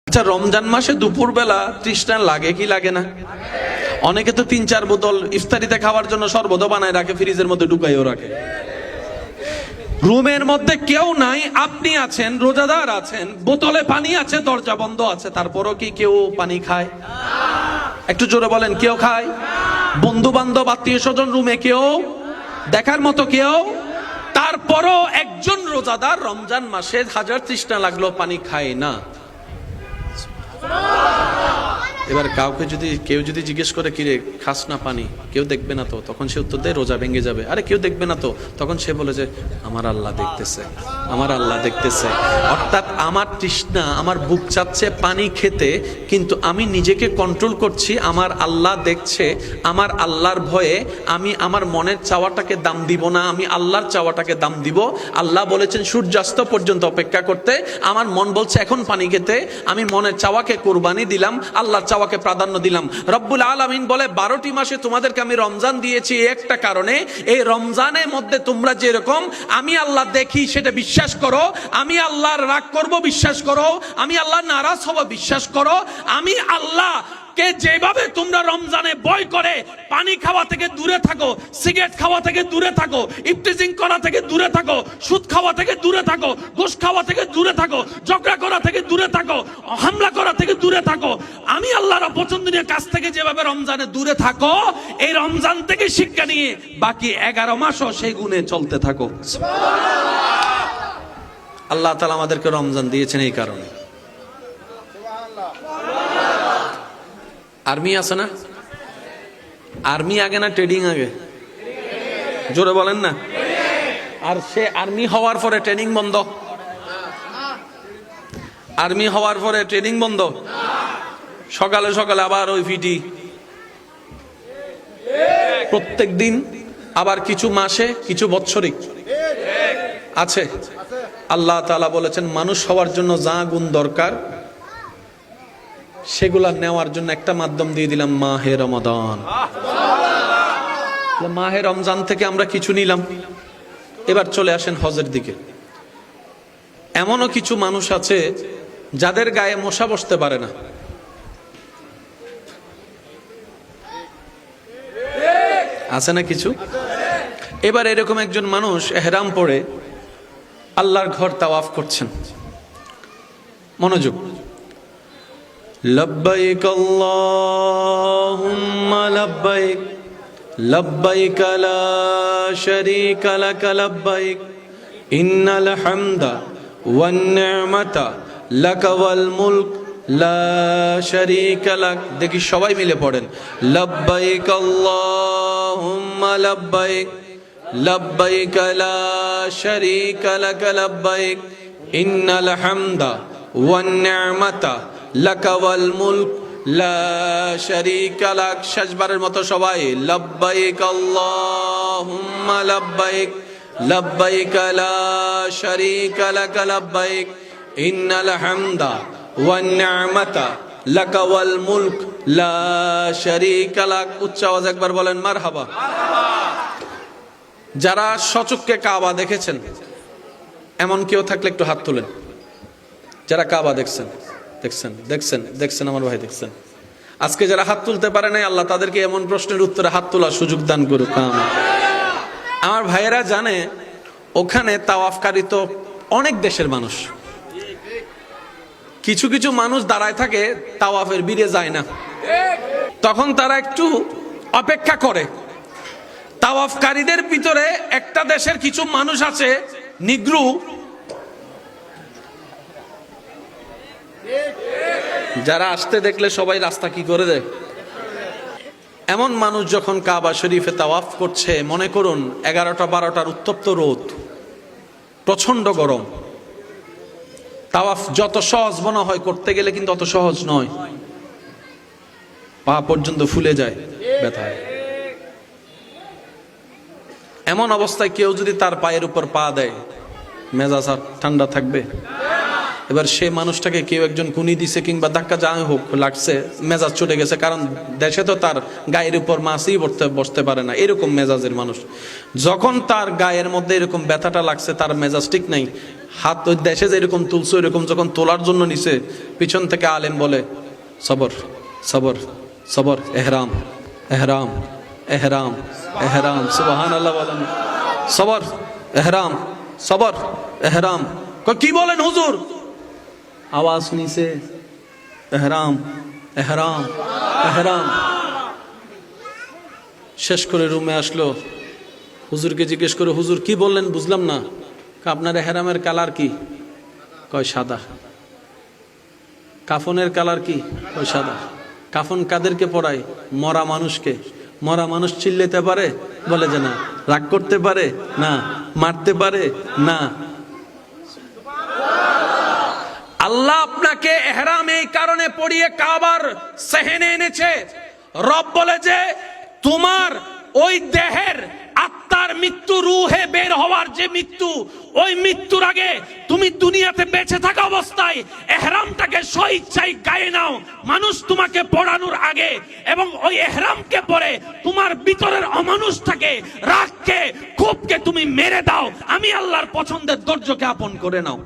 আচ্ছা, রমজান মাসে দুপুর বেলা তৃষ্ণা লাগে কি লাগে না? অনেকে তো 3-4 বোতল ইফতারিতে খাওয়ার জন্য শরবত বানায় রাখে, ফ্রিজের মধ্যে ঢুকাইও রাখে। রুমের মধ্যে কেউ নাই, আপনি আছেন, রোজাদার আছেন, বোতলে পানি আছে, দরজা বন্ধ আছে, তারপরও কি কেউ পানি খায়? একটু জোরে বলেন, কেউ খায়? বন্ধু বান্ধব আত্মীয় স্বজন রুমে কেউ দেখার মতো কেউ? তারপরও একজন রোজাদার রমজান মাসে হাজার তৃষ্ণা লাগলো পানি খায় না। এবার কেউ যদি জিজ্ঞেস করে, কিরে খাস না পানি, কেউ দেখবে না তো? তখন সে উত্তর দেয়, রোজা ভেঙে যাবে। আরে কেউ দেখবে না তো? তখন সে বলে যে আমার আল্লাহ দেখতেছে, আমার আল্লাহ দেখতেছে। অর্থাৎ আমার তৃষ্ণা, আমার বুক চাচ্ছে পানি খেতে, কিন্তু আমি নিজেকে কন্ট্রোল করছি, আমার আল্লাহ দেখছে। আমার আল্লাহর ভয়ে আমি আমার মনের চাওয়াটাকে দাম দিব না, আমি আল্লাহর চাওয়াটাকে দাম দিব। আল্লাহ বলেছেন সূর্যাস্ত পর্যন্ত অপেক্ষা করতে, আমার মন বলছে এখন পানি খেতে, আমি মনের চাওয়াকে কুরবানি দিলাম, আল্লাহর চাওয়াকে প্রাধান্য দিলাম। রব্বুল আলামিন বলে 12টি মাসে তোমাদেরকে আমি রমজান দিয়েছি একটা কারণে, এই রমজানের মধ্যে তোমরা যেরকম আমি আল্লাহ দেখি সেটা বিশ্বাস করো, আমি আল্লাহর রাগ করব বিশ্বাস করো, আমি আল্লাহ নারাজ হব বিশ্বাস করো, আমি আল্লাহ কে যেভাবে তোমরা রমজানে ভয় করে পানি খাওয়া থেকে দূরে থাকো, সিগারেট খাওয়া থেকে দূরে থাকো, ইফটিজিং করা থেকে দূরে থাকো, সুদ খাওয়া থেকে দূরে থাকো, ঘুষ খাওয়া থেকে দূরে থাকো, ঝগড়া করা থেকে দূরে থাকো, হামলা করা থেকে দূরে থাকো, আমি আল্লাহর অপছন্দনীয় কাজ থেকে যেভাবে রমজানে দূরে থাকো, এই রমজান থেকে শিক্ষা নিয়ে বাকি 11 মাসও সেই গুণে চলতে থাকো। আল্লাহ তাআলা আমাদেরকে রমজান দিয়েছেন এই কারণে। আর্মি আছে না? আর্মি আগে না ট্রেনিং আগে? জোরে বলেন না। আর সে আর্মি হওয়ার পরে ট্রেনিং বন্ধ? আর্মি হওয়ার পরে ট্রেনিং বন্ধ? সকালে সকালে আবার ওই ফিটি প্রত্যেক দিন, আবার কিছু মাসে, কিছু বৎসরিক আছে। আল্লাহ তাআলা বলেছেন মানুষ হওয়ার জন্য যা গুণ দরকার সেগুলা নেওয়ার জন্য একটা মাধ্যম দিয়ে দিলাম, মাহে রমাদান। মাহে রমজান থেকে আমরা কিছু নিলাম। এবার চলে আসেন হজের দিকে। এমনও কিছু মানুষ আছে যাদের গায়ে মশা বসতে পারে না, আছে না কিছু? এবার এরকম একজন মানুষ এহরাম পরে আল্লাহর ঘর তাওয়াফ করছেন। মনোযোগ। লব্বাইক আল্লাহুম্মা লব্বাইক লব্বাইক লা শারীকা লাক লব্বাইক ইন্নাল হামদা ওয়ান নি'মাতা লাক ওয়াল মুলক লা শারীকা লাক। দেখি সবাই মিলে পড়েন, লব্বাইক আল্লাহুম্মা লব্বাইক লব্বাইক লা শারীকা লাক লব্বাইক ইন্নাল হামদা ওয়ান নি'মাতা লাকা ওয়াল মুলক লা শারীকা লাক। শেষবারের মতো সবাই, লব্বাইক আল্লাহুম্মা লব্বাইক লব্বাইক লা শারীকা লাক লব্বাইক ইন্নাল হামদা ওয়ান নি'মাতা লাকা ওয়াল মুলক লা শারীকা লাক। উচ্চ আওয়াজ একবার বলেন মারহাবা। যারা সচক্ষে কাবা দেখেছেন, এমন কেউ থাকলে একটু হাত তোলেন। যারা কাবা দেখছেন, দেখছেন দেখছেন দেখছেন আমার ভাই দেখছেন। আজকে যারা হাত তুলতে পারে নাই, আল্লাহ তাদেরকে এমন প্রশ্নের উত্তরে হাত তোলার সুযোগ দান করুক। আমার ভাইয়েরা জানে ওখানে তাওয়াফকারী তো অনেক দেশের মানুষ। কিছু কিছু মানুষ দাঁড়ায় থাকে, তাওয়াফের ভিড়ে যায় না, তখন তারা একটু অপেক্ষা করে। তাওয়াফকারীদের ভিতরে একটা দেশের কিছু মানুষ আছে নিগ্রু, যারা আসতে দেখলে সবাই রাস্তা কি করে দেয়। এমন মানুষ যখন কাবা শরীফে তাওয়াফ করছে, মনে করুন 11টা-12টার উত্তপ্ত রোদ, প্রচন্ড গরম। তাওয়াফ যত সহজ মনে হয়, করতে গেলে কিন্তু অত সহজ নয়। পা পর্যন্ত ফুলে যায় ব্যথায়। এমন অবস্থায় কেউ যদি তার পায়ের উপর পা দেয়, মেজাজ আর ঠান্ডা থাকবে? এবার সে মানুষটাকে কেউ একজন কুনি দিছে কিংবা ধাক্কা যাই হোক লাগছে, মেজাজ চলে গেছে, কারণ দেশে তো তার গায়ের উপর মাছই বসতে পারে না, এরকম মেজাজের মানুষ। যখন তার গায়ের মধ্যে এরকম ব্যথাটা লাগছে, তার মেজাজ ঠিক নাই, হাত ওই দেশে যেরকম তুলছো এরকম যখন তোলার জন্য নিছে, পিছন থেকে আলেম বলে সবর সবর সবর, এহরাম এহরাম এহরাম এহরাম, সুবহানাল্লাহ বলেন, সবর এহরাম সবর এহরাম। কি বলেন হুজুর? আওয়াজ নিছে এহরাম এহরাম এহরাম। শেষ করে রুমে আসলো, হুজুরকে জিজ্ঞেস করে, হুজুর কি বললেন বুঝলাম না। আপনার এহরামের কালার কি? কয় সাদা। কাফনের কালার কি? কয় সাদা। কাফন কাদেরকে পরায়? মরা মানুষকে। মরা মানুষ চিল্লাতে পারে? বলে যে না। রাগ করতে পারে? না। মারতে পারে? না। আল্লাহ আপনাকে এহরাম এই কারণে পরিয়ে কাবার সেহেনে এনেছে। রব বলে যে তোমার ওই দেহের আত্মার মৃত্যু, রূহে বের হওয়ার যে মৃত্যু, ওই মৃত্যুর আগে তুমি দুনিয়াতে বেঁচে থাকা অবস্থায় এহরামটাকে স্বইচ্ছায় গায়ে নাও মানুষ তোমাকে পড়ানোর আগে, এবং ওই এহরামকে পরে তোমার ভিতরের অমানুষটাকে, রাগকে, ক্ষোভকে তুমি মেরে দাও। আমি আল্লাহর পছন্দের দর্জকে আপন করে নাও।